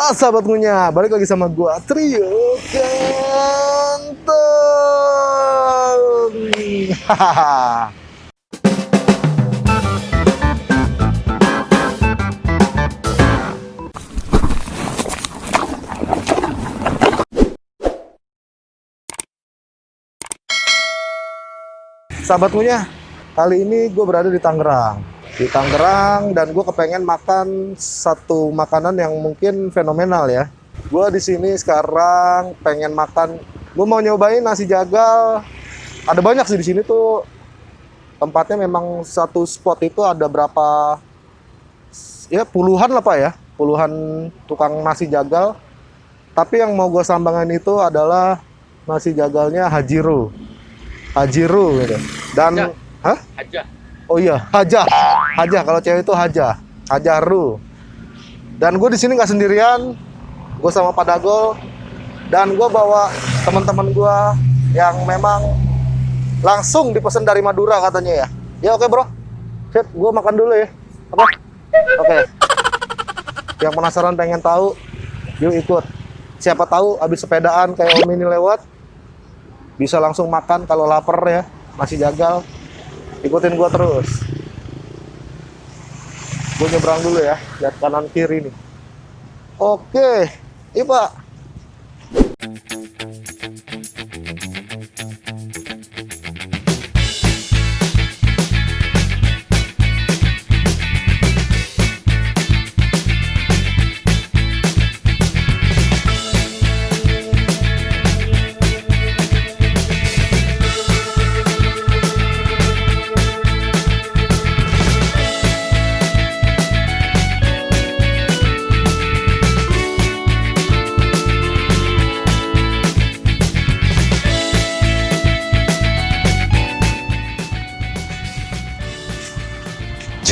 Halo sahabat ngunyah, balik lagi sama gua Trio Ganteng. Hahaha. Sahabat ngunyah, kali ini gue berada di Tangerang. Dan gue kepengen makan satu makanan yang mungkin fenomenal ya. Gue di sini sekarang pengen makan, gue mau nyobain nasi jagal. Ada banyak sih di sini tuh tempatnya, memang satu spot itu ada berapa ya, puluhan lah Pak ya, puluhan tukang nasi jagal. Tapi yang mau gue sambangin itu adalah nasi jagalnya Hajiru gitu. Dan Haja. hah? Aja. Oh iya, Hajah. Kalau cewek itu Hajaru. Dan gue di sini nggak sendirian, gue sama Pak Dagol, dan gue bawa teman-teman gue yang memang langsung dipesan dari Madura katanya ya. Ya oke bro, set, gue makan dulu ya. Oke. Yang penasaran pengen tahu, yuk ikut. Siapa tahu abis sepedaan kayak Om ini lewat, bisa langsung makan kalau lapar ya, nasi jagal. Ikutin gua terus. Gua nyebrang dulu ya, lihat kanan kiri nih. Oke, iya Pak.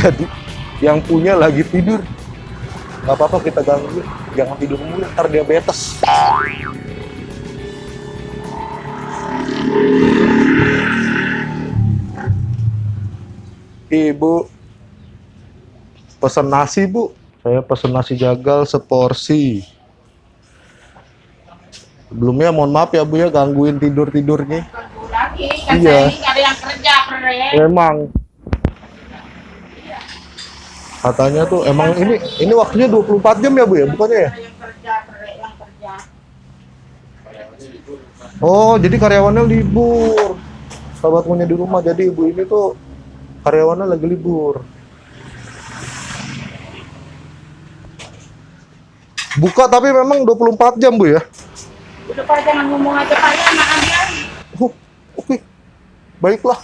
Jadi yang punya lagi tidur, nggak apa-apa kita ganggu, jangan tidur mulu, ntar diabetes. Ibu, pesen nasi Bu, saya pesen nasi jagal seporsi. Sebelumnya mohon maaf ya Bu ya, gangguin tidurnya. Ganggu lagi, kan Iya. saya ini ada yang kerja, Pre. Memang katanya tuh emang ini waktunya 24 jam ya Bu ya, bukannya ya? Ada yang kerja, Pre, yang kerja. Oh, jadi karyawannya libur. Sahabat punya di rumah, jadi ibu ini tuh karyawannya lagi libur. Buka tapi memang 24 jam Bu ya? Udah Pak, jangan ngomong aja Pak ya, makan ya. Oh, oke. Baiklah.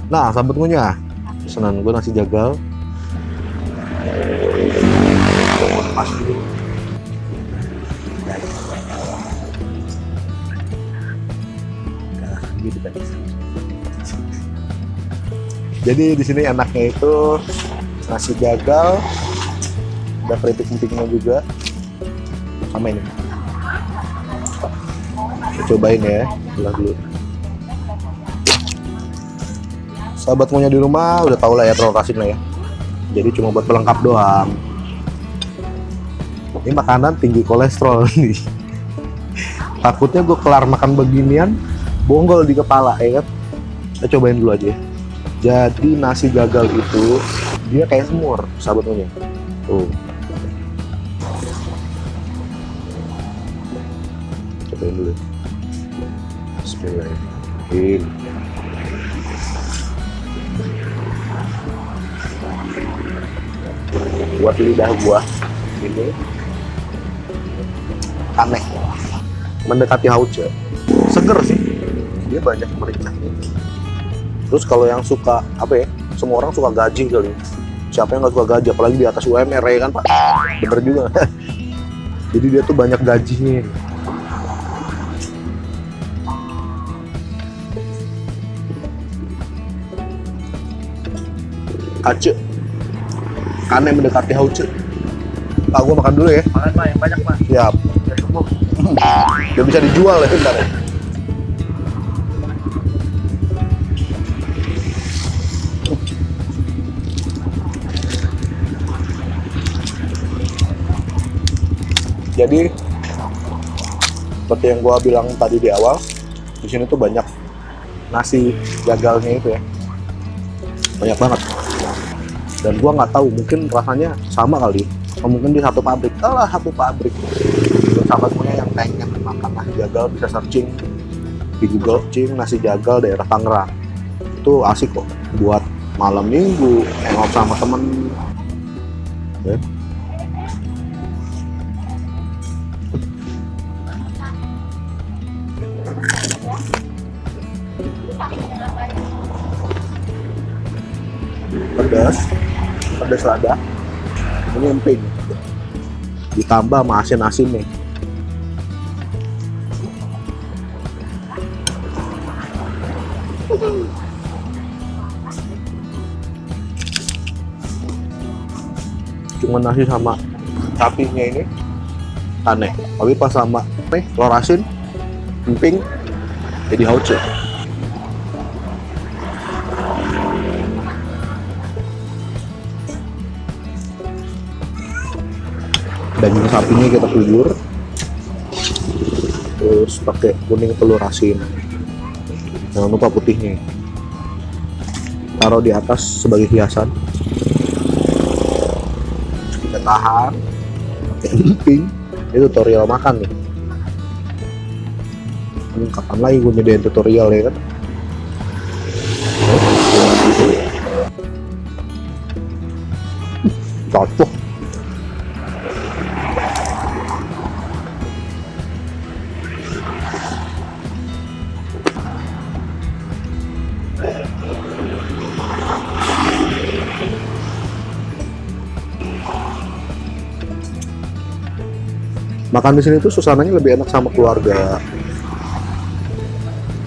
Nah, sahabat ngunyah, pesanan gue nasi jagal. Jadi di sini enaknya itu nasi jagal, ada keripik empingnya juga, sama ini. Kita cobain ya, belah dulu. Sahabat punya di rumah udah tau lah ya telur asin lah ya. Jadi cuma buat pelengkap doang. Ini makanan tinggi kolesterol nih. Takutnya gue kelar makan beginian, bonggol di kepala ya kan. Kita cobain dulu aja ya. Jadi nasi jagal itu dia kayak semur, sahabat punya. Tuh. Cobain dulu. Bismillahirrahmanirrahim. Buat lidah gua ini aneh, mendekati hauce, seger sih, dia banyak merica. Terus kalau yang suka apa ya, semua orang suka gaji kali, siapa yang nggak suka gaji, apalagi di atas UMR ya kan Pak, bener juga. Jadi dia tuh banyak gajinya. Kace. Kane mendekati hauce. Pak, gua makan dulu ya. Makan Pak, yang banyak Pak. Siap. Biar sembuh. Dia bisa dijual ya bentar ya. Jadi seperti yang gua bilang tadi di awal, di sini tuh banyak nasi gagalnya itu ya, banyak banget. Dan gua nggak tahu, mungkin rasanya sama kali, atau mungkin di satu pabrik. Alah, satu pabrik. Buat sahabat punya yang pengen makan nasi gagal bisa searching di Google, searching nasi gagal daerah Tangerang. Itu asik kok buat malam minggu, hangout sama temen. Ya. pedas lada, ini emping, ditambah sama asin-asin nih. Cuma nasi sama sapinya ini aneh, tapi pas sama nih telur asin, emping, jadi hauce. Daging sapinya kita kubur, terus pakai kuning telur asin, jangan lupa putihnya, taruh di atas sebagai hiasan. Kita tahan pakai emping. Ini tutorial makan nih. Ini kapan lagi gue nyedain tutorial ya kan? Cocok. Makan di sini tuh suasananya lebih enak sama keluarga.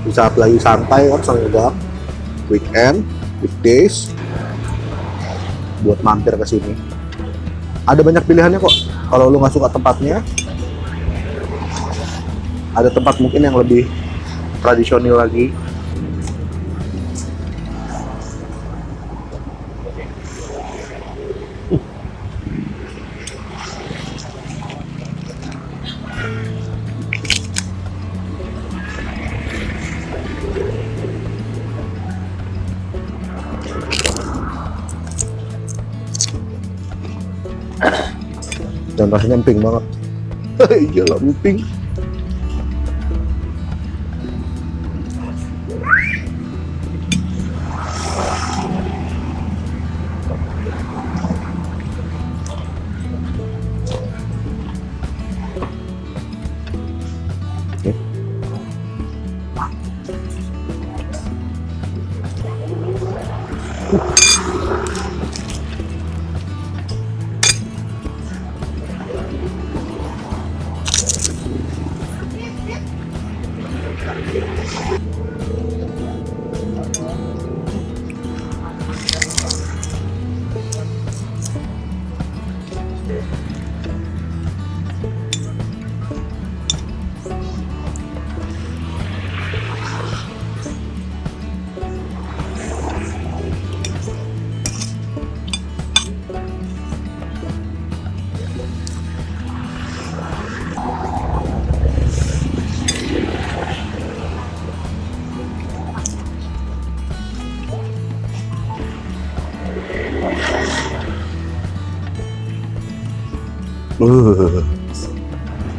Di saat lagi santai kan, senggang, weekend, weekdays, buat mampir ke sini. Ada banyak pilihannya kok. Kalau lu nggak suka tempatnya, ada tempat mungkin yang lebih tradisional lagi. Dan rasanya emping banget. Iya lah, emping. Oke.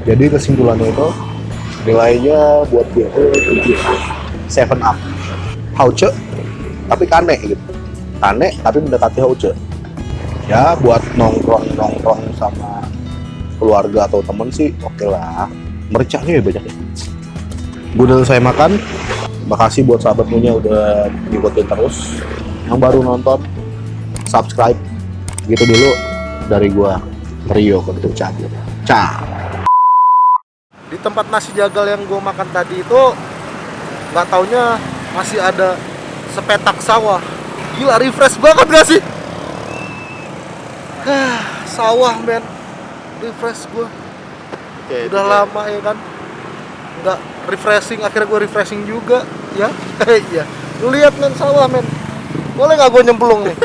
Jadi kesimpulannya itu nilainya buat dia itu 7 up. Hauce tapi kane gitu. Kane tapi mendekati hauce. Ya buat nongkrong sama keluarga atau temen sih oke lah. Mercaknya ya banyak ya. Gue udah selesai makan. Makasih buat sahabat punya udah ngikutin terus. Yang baru nonton subscribe. Gitu dulu dari gua Rio Kentut Cabut. Di tempat nasi jagal yang gue makan tadi itu nggak taunya masih ada sepetak sawah. Gila, refresh banget gak sih? Sawah men, refresh gue. Oke, Udah itu lama ya kan, nggak refreshing. Akhirnya gue refreshing juga, ya. Iya. Lu lihat men, sawah men. Boleh nggak gue nyemplung nih?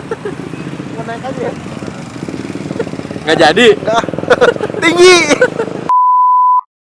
Gue naik aja ya. nggak jadi. Nggak. Tinggi.